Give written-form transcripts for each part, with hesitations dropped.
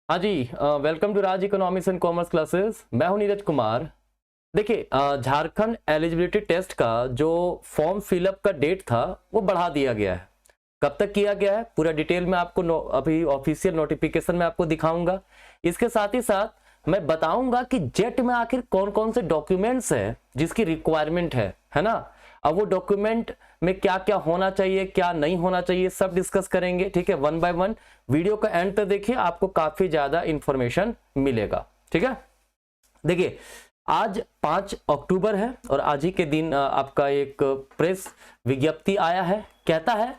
हाँ जी, welcome to Raj economics and commerce classes. मैं हूं नीरज कुमार। देखिए, झारखंड एलिजिबिलिटी टेस्ट का जो फॉर्म फिलअप का डेट था वो बढ़ा दिया गया है। कब तक किया गया है पूरा डिटेल में आपको अभी ऑफिशियल नोटिफिकेशन में आपको दिखाऊंगा। इसके साथ ही साथ मैं बताऊंगा कि जेट में आखिर कौन कौन से डॉक्यूमेंट्स है जिसकी रिक्वायरमेंट है ना। अब वो डॉक्यूमेंट में क्या क्या होना चाहिए, क्या नहीं होना चाहिए, सब डिस्कस करेंगे। ठीक है, वन बाय वन वीडियो का एंड तक देखिए, आपको काफी ज्यादा इंफॉर्मेशन मिलेगा। ठीक है, देखिए आज 5 अक्टूबर है और आज ही के दिन आपका एक प्रेस विज्ञप्ति आया है। कहता है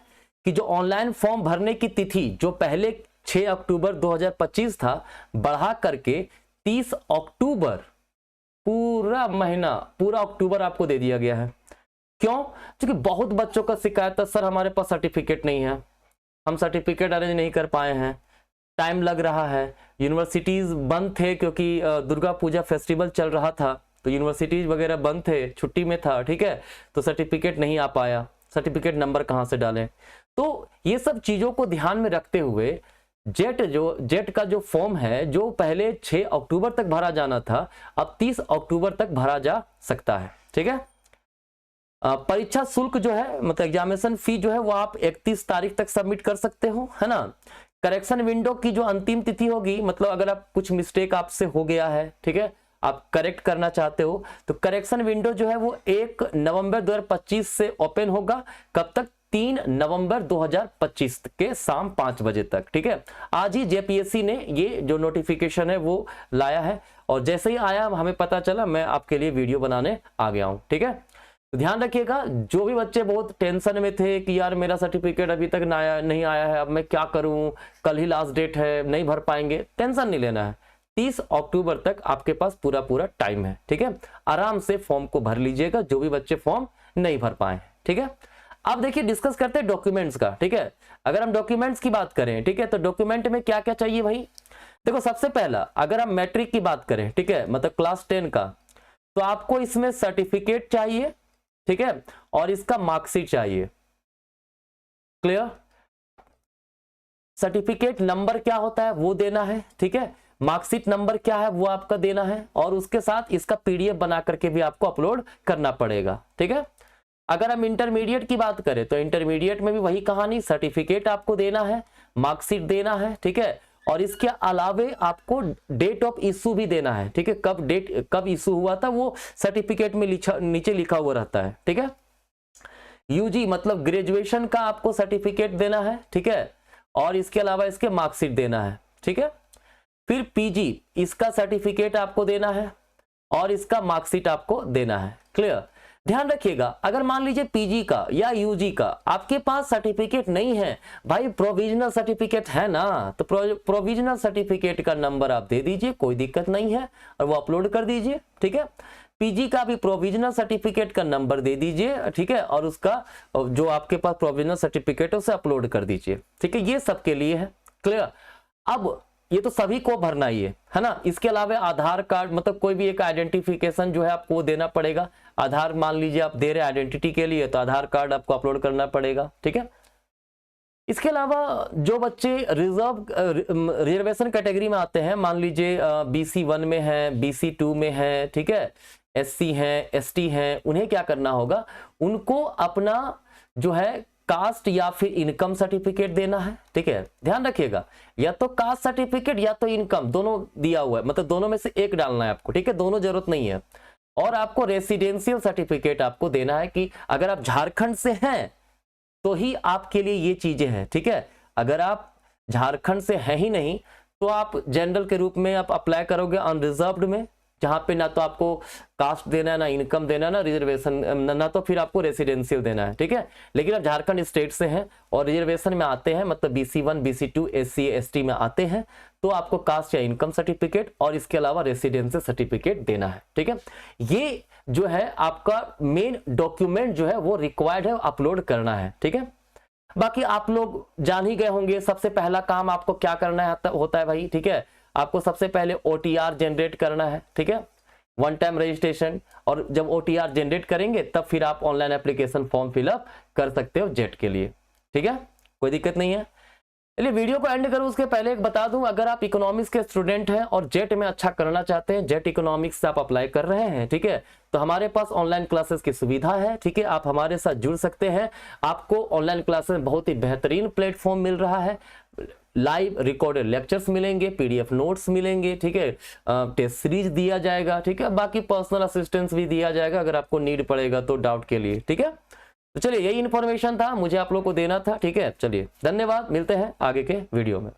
कि जो ऑनलाइन फॉर्म भरने की तिथि जो पहले 6 अक्टूबर 2025 था, बढ़ा करके 30 अक्टूबर, पूरा महीना, पूरा अक्टूबर आपको दे दिया गया है। क्यों? क्योंकि बहुत बच्चों का शिकायत था, सर हमारे पास सर्टिफिकेट नहीं है, हम सर्टिफिकेट अरेंज नहीं कर पाए हैं, टाइम लग रहा है। यूनिवर्सिटीज बंद थे क्योंकि दुर्गा पूजा फेस्टिवल चल रहा था, तो यूनिवर्सिटीज वगैरह बंद थे, छुट्टी में था। ठीक है, तो सर्टिफिकेट नहीं आ पाया, सर्टिफिकेट नंबर कहां से डालें। तो ये सब चीजों को ध्यान में रखते हुए जेट का जो फॉर्म है, जो पहले 6 अक्टूबर तक भरा जाना था, अब 30 अक्टूबर तक भरा जा सकता है। ठीक है, परीक्षा शुल्क जो है, मतलब एग्जामिनेशन फी जो है, वो आप 31 तारीख तक सबमिट कर सकते हो, है ना। करेक्शन विंडो की जो अंतिम तिथि होगी, मतलब अगर आप कुछ मिस्टेक आपसे हो गया है, ठीक है, आप करेक्ट करना चाहते हो, तो करेक्शन विंडो जो है वो 1 नवंबर 2025 से ओपन होगा। कब तक? 3 नवंबर 2025 के शाम 5 बजे तक। ठीक है, आज ही जेपीएससी ने ये जो नोटिफिकेशन है वो लाया है, और जैसे ही आया हमें पता चला, मैं आपके लिए वीडियो बनाने आ गया हूं। ठीक है, तो ध्यान रखिएगा, जो भी बच्चे बहुत टेंशन में थे कि यार मेरा सर्टिफिकेट अभी तक नहीं आया है, अब मैं क्या करूं, कल ही लास्ट डेट है, नहीं भर पाएंगे, टेंशन नहीं लेना है। 30 अक्टूबर तक आपके पास पूरा पूरा टाइम है। ठीक है, आराम से फॉर्म को भर लीजिएगा, जो भी बच्चे फॉर्म नहीं भर पाए। ठीक है, अब देखिए डिस्कस करते हैं डॉक्यूमेंट्स का। ठीक है, अगर हम डॉक्यूमेंट्स की बात करें, ठीक है, तो डॉक्यूमेंट में क्या क्या चाहिए भाई। देखो, सबसे पहला अगर हम मैट्रिक की बात करें, ठीक है, मतलब क्लास 10 का, तो आपको इसमें सर्टिफिकेट चाहिए, ठीक है, और इसका मार्कशीट चाहिए। क्लियर? सर्टिफिकेट नंबर क्या होता है वो देना है, ठीक है, मार्कशीट नंबर क्या है वो आपका देना है, और उसके साथ इसका पीडीएफ बना करके भी आपको अपलोड करना पड़ेगा। ठीक है, अगर हम इंटरमीडिएट की बात करें तो इंटरमीडिएट में भी वही कहानी, सर्टिफिकेट आपको देना है, मार्कशीट देना है, ठीक है, और इसके अलावे आपको डेट ऑफ इशू भी देना है। ठीक है, कब इशू हुआ था वो सर्टिफिकेट में नीचे लिखा हुआ रहता है। ठीक है, यूजी मतलब ग्रेजुएशन का आपको सर्टिफिकेट देना है, ठीक है, और इसके अलावा इसके मार्कशीट देना है। ठीक है, फिर पीजी, इसका सर्टिफिकेट आपको देना है और इसका मार्कशीट आपको देना है। क्लियर? ध्यान रखिएगा, अगर मान लीजिए पीजी का या यूजी का आपके पास सर्टिफिकेट नहीं है, भाई प्रोविजनल सर्टिफिकेट है ना, तो प्रोविजनल सर्टिफिकेट का नंबर आप दे दीजिए, कोई दिक्कत नहीं है, और वो अपलोड कर दीजिए। ठीक है, पीजी का भी प्रोविजनल सर्टिफिकेट का नंबर दे दीजिए, ठीक है, और उसका जो आपके पास प्रोविजनल सर्टिफिकेट है उसे अपलोड कर दीजिए। ठीक है, ये सबके लिए है। क्लियर? अब ये तो सभी को भरना ही है ना। इसके अलावा आधार कार्ड, मतलब कोई भी एक आइडेंटिफिकेशन जो है आपको देना पड़ेगा। आधार मान लीजिए आप दे रहे आइडेंटिटी के लिए, तो आधार कार्ड आपको अपलोड करना पड़ेगा। ठीक है, इसके अलावा जो बच्चे रिजर्वेशन कैटेगरी में आते हैं, मान लीजिए BC1 में है, BC2 में है, ठीक है, SC है, ST है, उन्हें क्या करना होगा, उनको अपना जो है कास्ट या फिर इनकम सर्टिफिकेट देना है। ठीक है, ध्यान रखिएगा, या तो कास्ट सर्टिफिकेट या तो इनकम, दोनों दिया हुआ है, मतलब दोनों में से एक डालना है आपको। ठीक है, दोनों जरूरत नहीं है। और आपको रेसिडेंशियल सर्टिफिकेट आपको देना है कि अगर आप झारखंड से हैं तो ही आपके लिए ये चीजें हैं। ठीक है, अगर आप झारखंड से हैं ही नहीं तो आप जनरल के रूप में आप अप्लाई करोगे अनरिजर्व्ड में, जहां पे ना तो आपको कास्ट देना है, ना इनकम देना है, ना रिजर्वेशन, ना तो फिर आपको रेसिडेंशियल देना है। ठीक है, लेकिन आप झारखंड स्टेट से हैं और रिजर्वेशन में आते हैं, मतलब BC1 BC2 SC ST में आते हैं, तो आपको कास्ट या इनकम सर्टिफिकेट और इसके अलावा रेसिडेंशियल सर्टिफिकेट देना है। ठीक है, ये जो है आपका मेन डॉक्यूमेंट जो है वो रिक्वायर्ड है, अपलोड करना है। ठीक है, बाकी आप लोग जान ही गए होंगे, सबसे पहला काम आपको क्या करना है होता है भाई। ठीक है, आपको सबसे पहले OTR जनरेट करना है। ठीक है, वन टाइम रजिस्ट्रेशन, और जब OTR जनरेट करेंगे तब फिर आप ऑनलाइन एप्लीकेशन फॉर्म फिलअप कर सकते हो जेट के लिए। ठीक है, कोई दिक्कत नहीं है। चलिए वीडियो को एंड करूं उसके पहले एक बता दूं, अगर आप इकोनॉमिक्स के स्टूडेंट हैं और जेट में अच्छा करना चाहते हैं, जेट इकोनॉमिक्स से आप अप्लाई कर रहे हैं, ठीक है, तो हमारे पास ऑनलाइन क्लासेस की सुविधा है, ठीक है, आप हमारे साथ जुड़ सकते हैं। आपको ऑनलाइन क्लासेस में बहुत ही बेहतरीन प्लेटफॉर्म मिल रहा है, लाइव रिकॉर्डेड लेक्चर्स मिलेंगे, पीडीएफ नोट्स मिलेंगे, ठीक है, टेस्ट सीरीज दिया जाएगा, ठीक है, बाकी पर्सनल असिस्टेंस भी दिया जाएगा अगर आपको नीड पड़ेगा तो डाउट के लिए, ठीक है। तो चलिए यही इन्फॉर्मेशन था मुझे आप लोग को देना था, ठीक है। चलिए धन्यवाद, मिलते हैं आगे के वीडियो में।